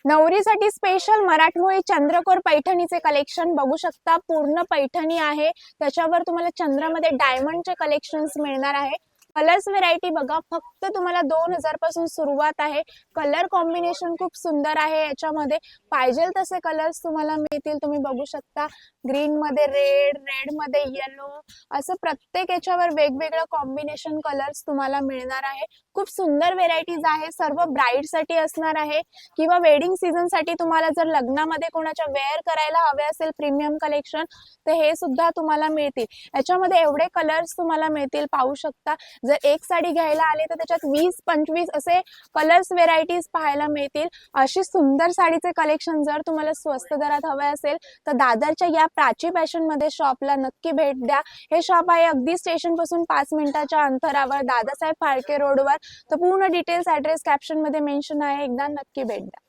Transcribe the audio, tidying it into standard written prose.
नवरीसाठी special मराठमोळी चंद्रकोर पैठणीचे collection बघू शकता। पूर्ण पैठणी आहे, त्याच्यावर तुम्हाला चंद्रामध्ये डायमंडचे कलेक्शन्स मिळणार आहे। कलर्स व्हेरायटी बघा, फक्त तुम्हाला 2000 पासून सुरुवात आहे। कलर कॉम्बिनेशन खूप सुंदर आहे, याच्यामध्ये पाहिजे तसे कलर्स तुम्हाला मिळतील। तुम्ही बघू शकता, ग्रीन मध्ये रेड, रेड मध्ये येलो, असं प्रत्येक याच्यावर वेगवेगळं कॉम्बिनेशन कलर्स तुम्हाला मिळणार आहे। खूप सुंदर व्हेरायटीज आहे, सर्व ब्राइड साठी असणार आहे किंवा वेडिंग सीझन साठी तुम्हाला जर लग्नामध्ये कोणाच्या वेअर करायला हवे असेल प्रीमियम कलेक्शन, तर हे सुद्धा तुम्हाला मिळतील। याच्यामध्ये एवढे कलर्स तुम्हाला मिळतील, पाहू शकता। जर एक साडी घ्यायला आले तर त्याच्यात 20-25 असे कलर्स व्हेरायटीज पाहायला मिळतील। अशी सुंदर साडीचे कलेक्शन जर तुम्हाला स्वस्त दरात हवे असेल तर दादरच्या या प्राची फॅशन मध्ये शॉपला नक्की भेट द्या। हे शॉप आहे अगदी स्टेशन पासून 5 मिनिटाच्या अंतरावर, दादासाहेब फाळके रोडवर। तर पूर्ण डिटेल्स ऍड्रेस कॅप्शन मध्ये मेन्शन आहे, एकदा नक्की भेट द्या।